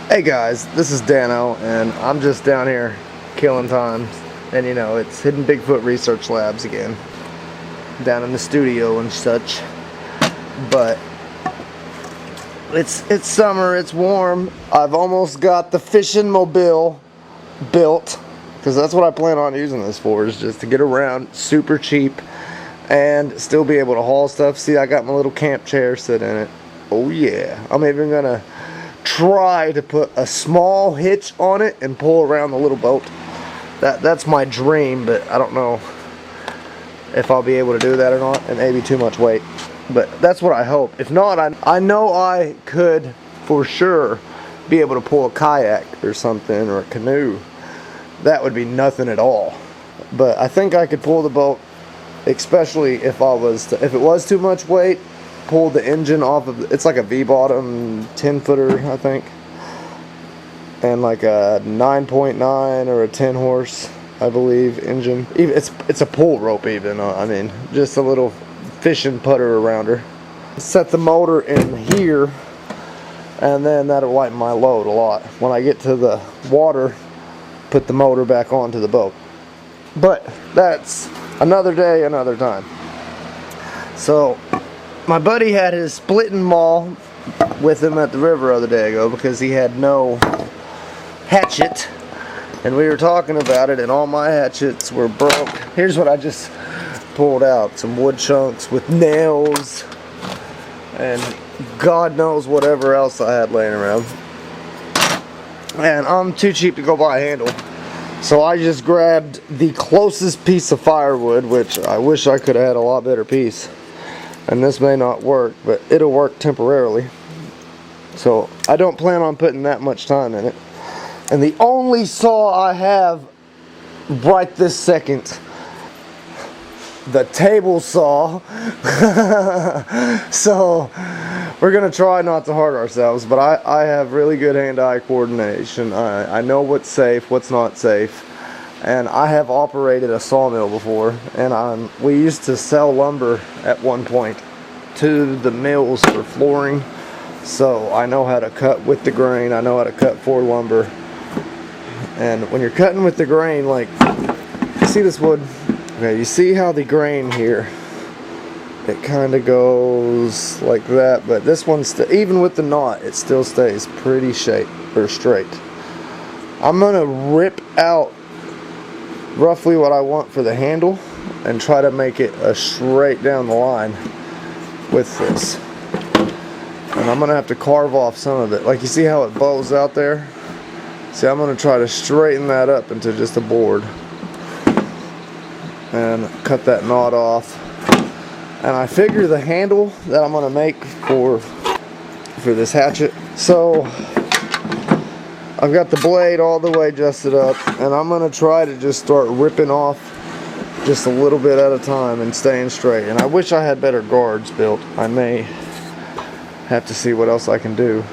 Hey guys, this is Dano, and I'm just down here killing time. And you know, it's Hidden Bigfoot Research Labs again, down in the studio and such. But it's summer, it's warm. I've almost got the fishing mobile built, because that's what I plan on using this for, is just to get around super cheap and still be able to haul stuff. See, I got my little camp chair sitting in it. Oh yeah, I'm even gonna try to put a small hitch on it and pull around the little boat. That's my dream, but I don't know if I'll be able to do that or not. It may be too much weight, but that's what I hope. If not, I know I could for sure be able to pull a kayak or something, or a canoe. That would be nothing at all. But I think I could pull the boat, especially if if it was too much weight. Pull the engine off of it's like a V-bottom 10-footer, I think, and like a 9.9 or a 10 horse, I believe, engine. Even it's a pull rope, even. I mean, just a little fishing putter around her. Set the motor in here, and then that'll lighten my load a lot. When I get to the water, put the motor back onto the boat. But that's another day, another time. So my buddy had his splitting maul with him at the river the other day ago because he had no hatchet, and we were talking about it, and all my hatchets were broke. Here's what I just pulled out: some wood chunks with nails and God knows whatever else I had laying around. And I'm too cheap to go buy a handle, so I just grabbed the closest piece of firewood, which I wish I could have had a lot better piece. And this may not work, but it'll work temporarily. So I don't plan on putting that much time in it. And the only saw I have right this second, the table saw. So we're gonna try not to hurt ourselves, but I have really good hand-eye coordination. I know what's safe, what's not safe. And I have operated a sawmill before, and we used to sell lumber at one point to the mills for flooring, so I know how to cut with the grain. I know how to cut for lumber. And when you're cutting with the grain, like, you see this wood? Okay, you see how the grain here, it kind of goes like that, but this one's even with the knot, it still stays pretty straight. I'm gonna rip out roughly what I want for the handle and try to make it a straight down the line with this. And I'm gonna have to carve off some of it. Like, you see how it bows out there? See, I'm gonna try to straighten that up into just a board and cut that knot off. And I figure the handle that I'm gonna make for this hatchet, so I've got the blade all the way adjusted up, and I'm going to try to just start ripping off just a little bit at a time and staying straight. And I wish I had better guards built. I may have to see what else I can do.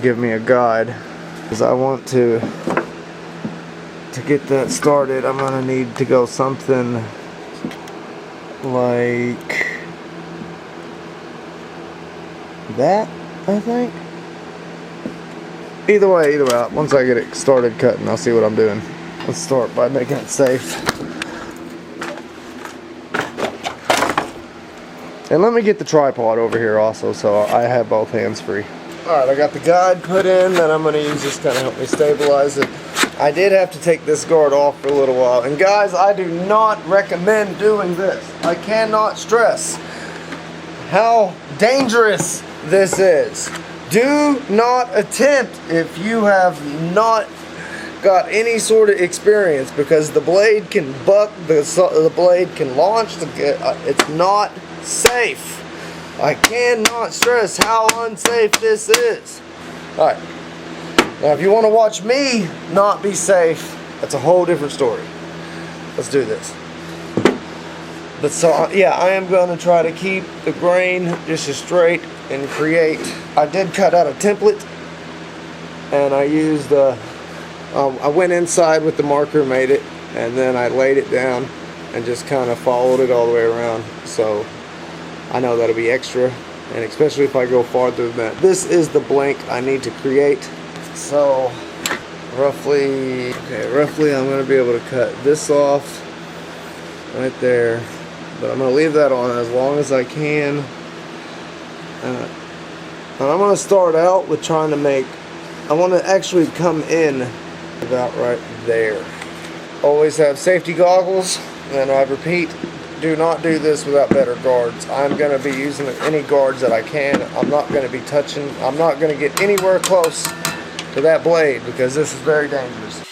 Give me a guide, because I want to get that started. I'm going to need to go something like that, I think. Either way, once I get it started cutting, I'll see what I'm doing. Let's start by making it safe. And let me get the tripod over here also, so I have both hands free. Alright, I got the guide put in that I'm going to use this to kind of help me stabilize it. I did have to take this guard off for a little while. And guys, I do not recommend doing this. I cannot stress how dangerous this is. Do not attempt if you have not got any sort of experience, because the blade can buck, the blade can launch, it's not safe. I cannot stress how unsafe this is. Alright, now if you want to watch me not be safe, that's a whole different story. Let's do this. But so, yeah, I am going to try to keep the grain just as straight and create. I did cut out a template, and I used I went inside with the marker, made it, and then I laid it down and just kind of followed it all the way around. So I know that'll be extra, and especially if I go farther than that. This is the blank I need to create. So roughly I'm going to be able to cut this off right there, but I'm going to leave that on as long as I can. And I'm going to start out with trying to make, I want to actually come in about right there. Always have safety goggles, and I repeat, do not do this without better guards. I'm going to be using any guards that I can. I'm not going to be touching, I'm not going to get anywhere close to that blade because this is very dangerous.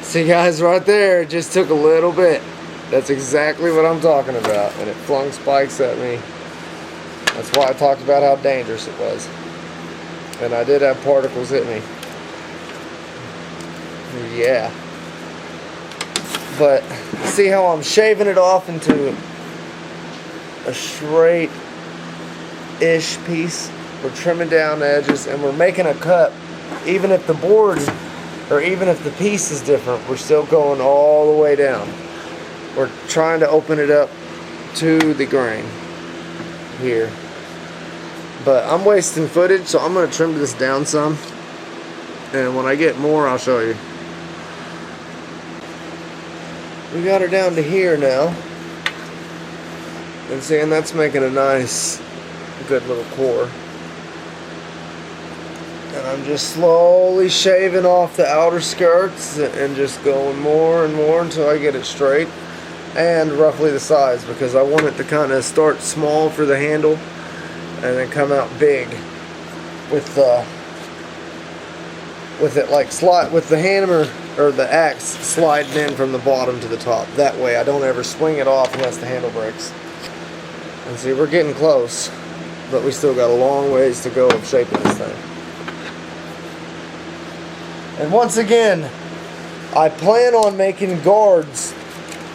See guys, right there, it just took a little bit. That's exactly what I'm talking about, and it flung spikes at me. That's why I talked about how dangerous it was. And I did have particles hit me. Yeah. But see how I'm shaving it off into a straight-ish piece? We're trimming down the edges and we're making a cut. Even if the board, or even if the piece is different, we're still going all the way down. We're trying to open it up to the grain here. But I'm wasting footage, so I'm going to trim this down some. And when I get more, I'll show you. We got her down to here now. And see, and that's making a nice, good little core. And I'm just slowly shaving off the outer skirts and just going more and more until I get it straight and roughly the size, because I want it to kind of start small for the handle and then come out big with it like slide with the hammer or the axe sliding in from the bottom to the top. That way I don't ever swing it off unless the handle breaks. And see, we're getting close, but we still got a long ways to go of shaping this thing. And once again, I plan on making guards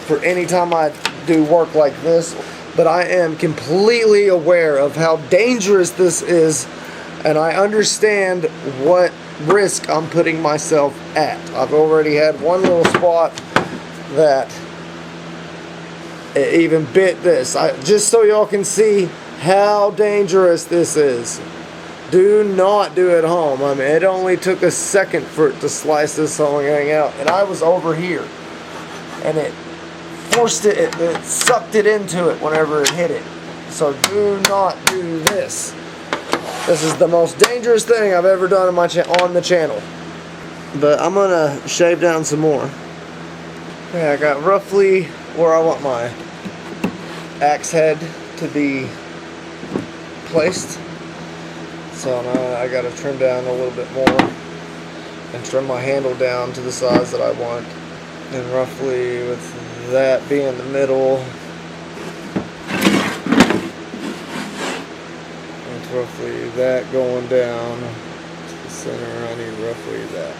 for any time I do work like this, but I am completely aware of how dangerous this is, and I understand what risk I'm putting myself at. I've already had one little spot that it even bit this. Just so y'all can see how dangerous this is. Do not do it at home. I mean, it only took a second for it to slice this whole thing out, and I was over here, and it forced it, it sucked it into it whenever it hit it. So do not do this. This is the most dangerous thing I've ever done on the channel. But I'm gonna shave down some more. Okay, I got roughly where I want my axe head to be placed. So now I gotta trim down a little bit more and trim my handle down to the size that I want. And roughly with that being the middle, with roughly that going down to the center, I need roughly that.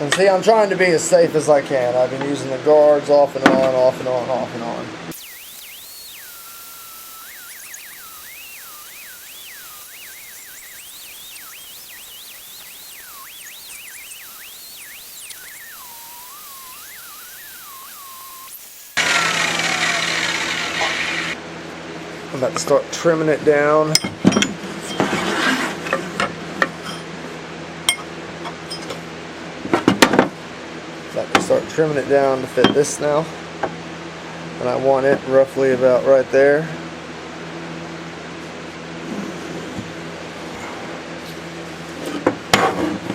And see, I'm trying to be as safe as I can. I've been using the guards off and on, off and on, off and on. I'm about to start trimming it down. Start trimming it down to fit this now, and I want it roughly about right there.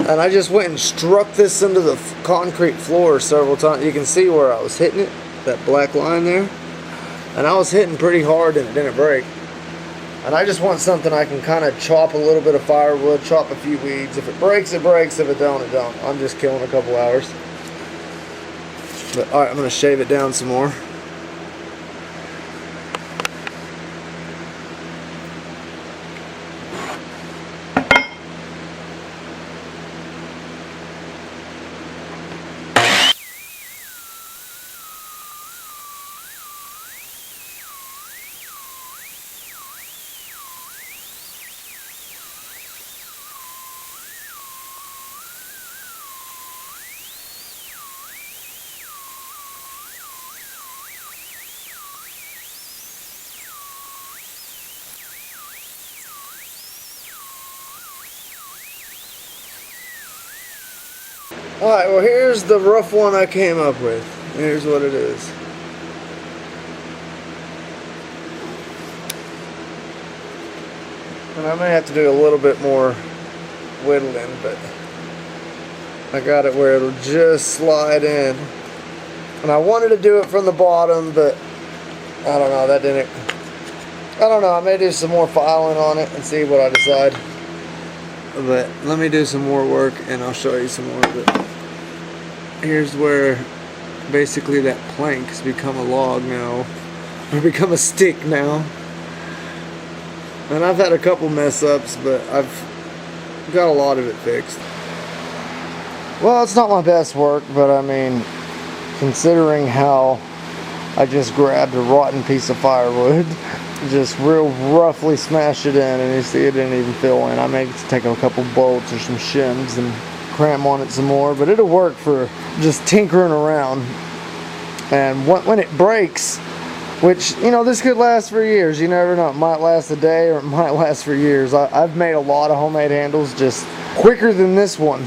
And I just went and struck this into the concrete floor several times. You can see where I was hitting it, that black line there, and I was hitting pretty hard and it didn't break. And I just want something I can kind of chop a little bit of firewood, chop a few weeds. If it breaks, it breaks. If it don't, it don't. I'm just killing a couple hours. But alright, I'm going to shave it down some more. Alright, well here's the rough one I came up with. Here's what it is. And I may have to do a little bit more whittling, but I got it where it'll just slide in. And I wanted to do it from the bottom, but I don't know, that didn't. I don't know, I may do some more filing on it and see what I decide. But let me do some more work and I'll show you some more of it. Here's where basically that plank has become a log now, or become a stick now. And I've had a couple mess ups, but I've got a lot of it fixed. Well, it's not my best work, but I mean, considering how I just grabbed a rotten piece of firewood, just real roughly smashed it in, and you see it didn't even fill in. I may take a couple bolts or some shims and cram on it some more, but it'll work for just tinkering around. And when it breaks, which, you know, this could last for years, you never know, it might last a day or it might last for years. I've made a lot of homemade handles just quicker than this one,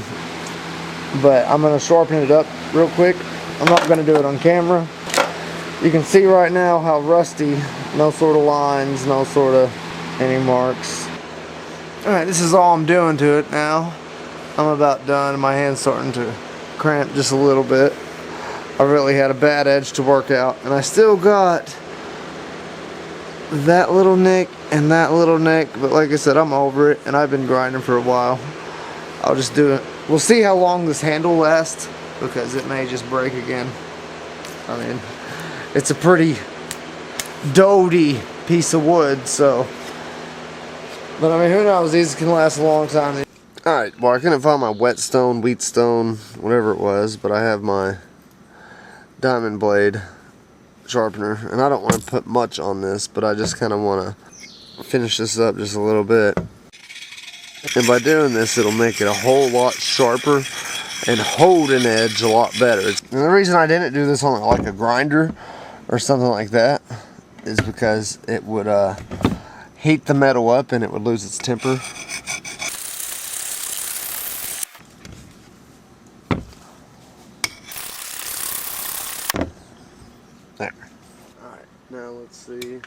but I'm going to sharpen it up real quick. I'm not going to do it on camera. You can see right now how rusty, no sort of lines, no sort of any marks. Alright, this is all I'm doing to it now. I'm about done. My hand's starting to cramp just a little bit. I really had a bad edge to work out, and I still got that little nick and that little nick, but like I said, I'm over it, and I've been grinding for a while. I'll just do it. We'll see how long this handle lasts, because it may just break again. I mean, it's a pretty doty piece of wood, so. But I mean, who knows? These can last a long time. Alright, well, I couldn't find my whetstone, wheatstone, whatever it was, but I have my diamond blade sharpener, and I don't want to put much on this, but I just kind of want to finish this up just a little bit. And by doing this, it'll make it a whole lot sharper and hold an edge a lot better. And the reason I didn't do this on like a grinder or something like that is because it would heat the metal up and it would lose its temper. There. Alright, now let's see.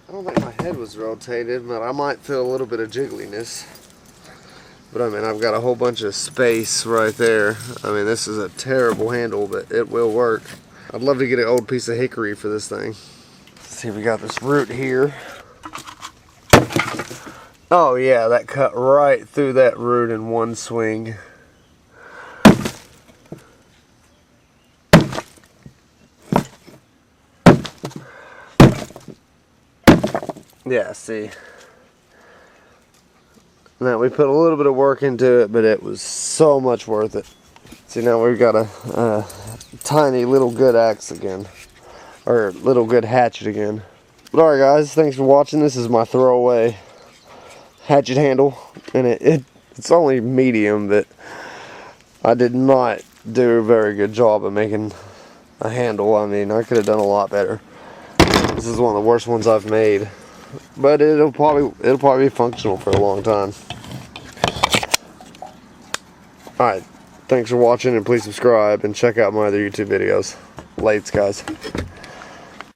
I don't think my head was rotated, but I might feel a little bit of jiggliness. But I mean, I've got a whole bunch of space right there. I mean, this is a terrible handle, but it will work. I'd love to get an old piece of hickory for this thing. Let's see, we got this root here. Oh yeah, that cut right through that root in one swing. Yeah, see. Now we put a little bit of work into it, but it was so much worth it. See, now we've got a tiny little good axe again, or little good hatchet again. But alright guys, thanks for watching. This is my throwaway hatchet handle, and it's only medium, but I did not do a very good job of making a handle. I mean, I could have done a lot better. This is one of the worst ones I've made, but it'll probably be functional for a long time. Alright, thanks for watching, and please subscribe and check out my other YouTube videos. Lates, guys.